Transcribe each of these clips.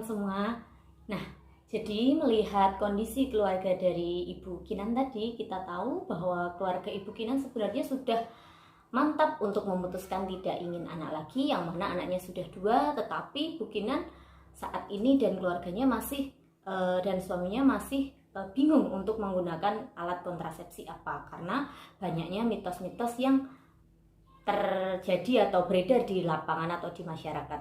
semua. Nah, jadi melihat kondisi keluarga dari Ibu Kinan tadi, kita tahu bahwa keluarga Ibu Kinan sebenarnya sudah mantap untuk memutuskan tidak ingin anak lagi, yang mana anaknya sudah 2, tetapi Ibu Kinan saat ini dan keluarganya masih dan suaminya masih bingung untuk menggunakan alat kontrasepsi apa, karena banyaknya mitos-mitos yang terjadi atau beredar di lapangan atau di masyarakat.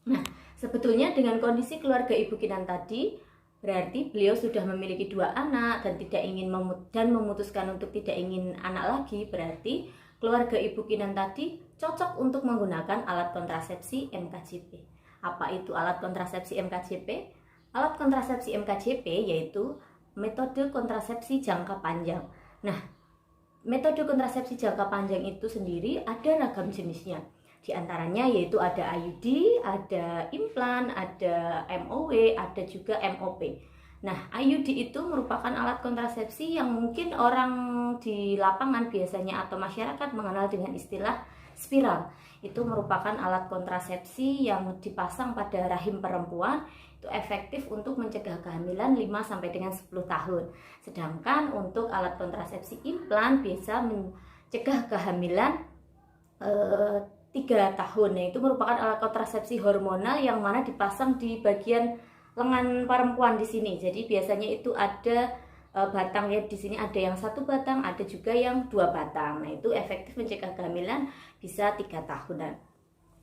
Nah, sebetulnya dengan kondisi keluarga Ibu Kinan tadi, berarti beliau sudah memiliki 2 anak dan tidak ingin memutuskan untuk tidak ingin anak lagi. Berarti keluarga Ibu Kinan tadi cocok untuk menggunakan alat kontrasepsi MKJP. Apa itu alat kontrasepsi MKJP? Alat kontrasepsi MKJP yaitu metode kontrasepsi jangka panjang. Nah, metode kontrasepsi jangka panjang itu sendiri ada ragam jenisnya. Di antaranya yaitu ada IUD, ada implan, ada MOW, ada juga MOP. Nah, IUD itu merupakan alat kontrasepsi yang mungkin orang di lapangan biasanya atau masyarakat mengenal dengan istilah spiral. Itu merupakan alat kontrasepsi yang dipasang pada rahim perempuan, itu efektif untuk mencegah kehamilan 5 sampai dengan 10 tahun. Sedangkan untuk alat kontrasepsi implan bisa mencegah kehamilan 3 tahun. Nah, itu merupakan alat kontrasepsi hormonal yang mana dipasang di bagian lengan perempuan di sini. Jadi biasanya itu ada batangnya di sini, ada yang 1 batang, ada juga yang 2 batang. Nah, itu efektif mencegah kehamilan bisa 3 tahunan.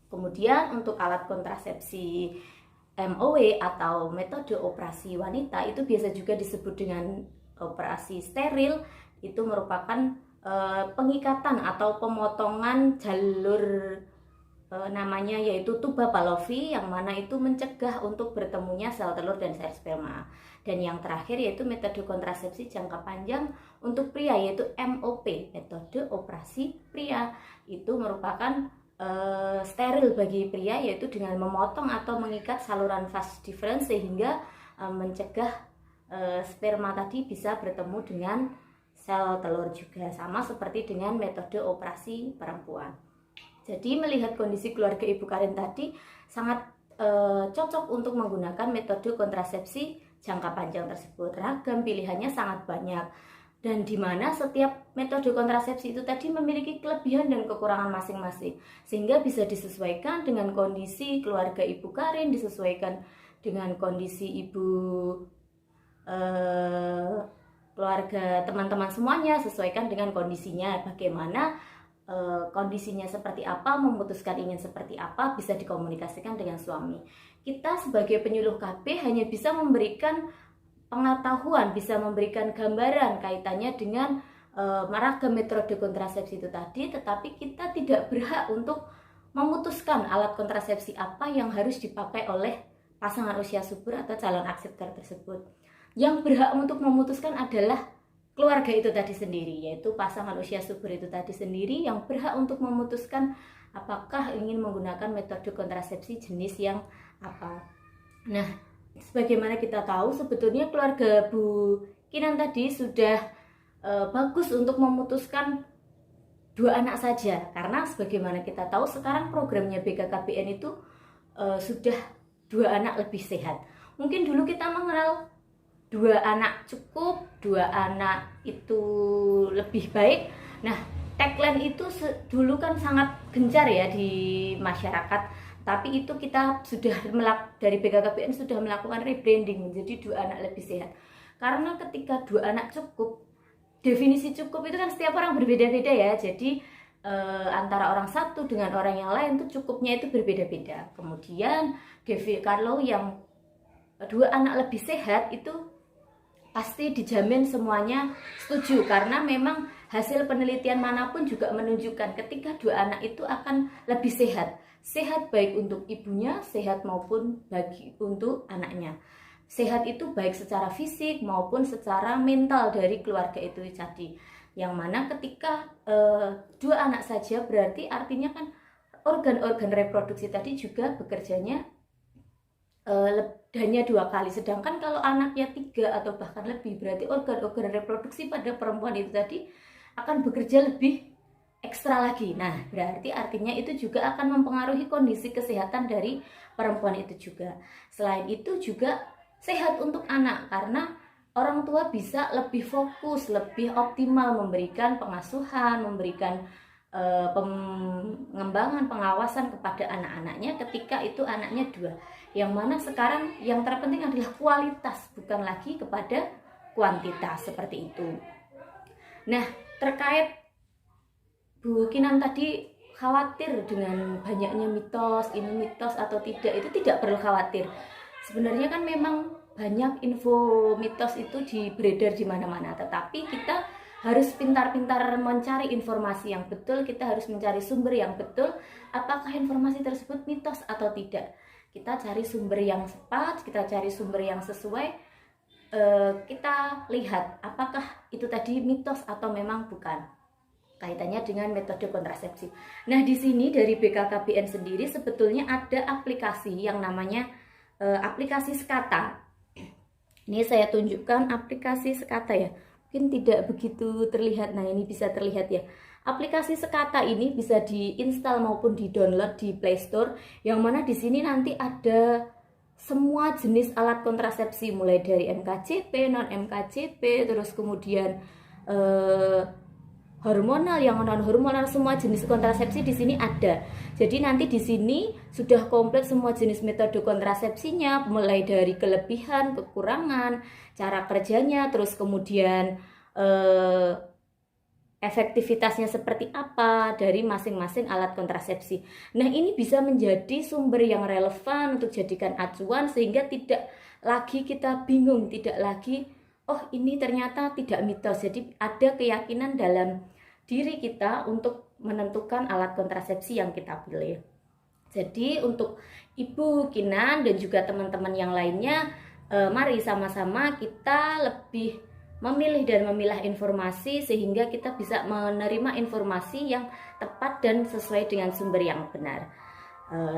Kemudian untuk alat kontrasepsi MOW atau metode operasi wanita itu biasa juga disebut dengan operasi steril. Itu merupakan pengikatan atau pemotongan jalur namanya yaitu tuba Pavlovi, yang mana itu mencegah untuk bertemunya sel telur dan sel sperma. Dan yang terakhir yaitu metode kontrasepsi jangka panjang untuk pria yaitu MOP, metode operasi pria. Itu merupakan steril bagi pria, yaitu dengan memotong atau mengikat saluran vas deferens sehingga mencegah sperma tadi bisa bertemu dengan sel telur juga, sama seperti dengan metode operasi perempuan. Jadi melihat kondisi keluarga Ibu Karin tadi sangat cocok untuk menggunakan metode kontrasepsi jangka panjang tersebut. Ragam pilihannya sangat banyak, dan di mana setiap metode kontrasepsi itu tadi memiliki kelebihan dan kekurangan masing-masing, sehingga bisa disesuaikan dengan kondisi keluarga Ibu Karin, disesuaikan dengan kondisi ibu keluarga teman-teman semuanya, sesuaikan dengan kondisinya, bagaimana kondisinya seperti apa, memutuskan ingin seperti apa, bisa dikomunikasikan dengan suami. Kita sebagai penyuluh KB hanya bisa memberikan pengetahuan, bisa memberikan gambaran kaitannya dengan ragam metode kontrasepsi itu tadi, tetapi kita tidak berhak untuk memutuskan alat kontrasepsi apa yang harus dipakai oleh pasangan usia subur atau calon akseptor tersebut. Yang berhak untuk memutuskan adalah keluarga itu tadi sendiri, yaitu pasangan usia subur itu tadi sendiri yang berhak untuk memutuskan apakah ingin menggunakan metode kontrasepsi jenis yang apa. Nah, sebagaimana kita tahu sebetulnya keluarga Bu Kinan tadi sudah bagus untuk memutuskan 2 anak saja, karena sebagaimana kita tahu sekarang programnya BKKBN itu sudah 2 anak lebih sehat. Mungkin dulu kita mengenal 2 anak cukup, 2 anak itu lebih baik. Nah, tagline itu dulu kan sangat gencar ya di masyarakat. Tapi itu kita sudah dari BKKBN sudah melakukan rebranding menjadi 2 anak lebih sehat. Karena ketika 2 anak cukup, definisi cukup itu kan setiap orang berbeda-beda ya. Jadi antara orang satu dengan orang yang lain itu cukupnya itu berbeda-beda. Kemudian kalau yang 2 anak lebih sehat itu pasti dijamin semuanya setuju, karena memang hasil penelitian manapun juga menunjukkan ketika 2 anak itu akan lebih sehat. Sehat baik untuk ibunya, sehat maupun untuk anaknya. Sehat itu baik secara fisik maupun secara mental dari keluarga itu tadi. Yang mana ketika 2 anak saja berarti artinya kan organ-organ reproduksi tadi juga bekerjanya hanya 2 kali. Sedangkan kalau anaknya 3 atau bahkan lebih, berarti organ-organ reproduksi pada perempuan itu tadi akan bekerja lebih ekstra lagi. Nah, berarti artinya itu juga akan mempengaruhi kondisi kesehatan dari perempuan itu juga. Selain itu juga sehat untuk anak, karena orang tua bisa lebih fokus, lebih optimal memberikan pengasuhan, memberikan pengembangan, pengawasan kepada anak-anaknya ketika itu anaknya 2. Yang mana sekarang yang terpenting adalah kualitas, bukan lagi kepada kuantitas, seperti itu. Nah, terkait Bu Kinan tadi khawatir dengan banyaknya mitos, ini mitos atau tidak, itu tidak perlu khawatir. Sebenarnya kan memang banyak info mitos itu beredar di mana-mana, tetapi kita harus pintar-pintar mencari informasi yang betul, kita harus mencari sumber yang betul, apakah informasi tersebut mitos atau tidak. Kita cari sumber yang tepat, kita cari sumber yang sesuai, kita lihat apakah itu tadi mitos atau memang bukan. Kaitannya dengan metode kontrasepsi. Nah, di sini dari BKKBN sendiri sebetulnya ada aplikasi yang namanya aplikasi Skata. Ini saya tunjukkan aplikasi Skata ya. Mungkin tidak begitu terlihat. Nah, ini bisa terlihat ya. Aplikasi Skata ini bisa diinstal maupun di-download di Play Store, yang mana di sini nanti ada semua jenis alat kontrasepsi mulai dari MKJP, non MKJP, terus kemudian hormonal, yang non hormonal, semua jenis kontrasepsi di sini ada. Jadi nanti di sini sudah komplit semua jenis metode kontrasepsinya, mulai dari kelebihan, kekurangan, cara kerjanya, terus kemudian efektivitasnya seperti apa dari masing-masing alat kontrasepsi. Nah, ini bisa menjadi sumber yang relevan untuk jadikan acuan, sehingga tidak lagi kita bingung, tidak lagi oh ini ternyata tidak mitos. Jadi ada keyakinan dalam diri kita untuk menentukan alat kontrasepsi yang kita pilih. Jadi untuk Ibu Kinan dan juga teman-teman yang lainnya, mari sama-sama kita lebih memilih dan memilah informasi, sehingga kita bisa menerima informasi yang tepat dan sesuai dengan sumber yang benar.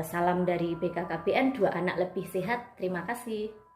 Salam dari BKKBN, 2 anak lebih sehat. Terima kasih.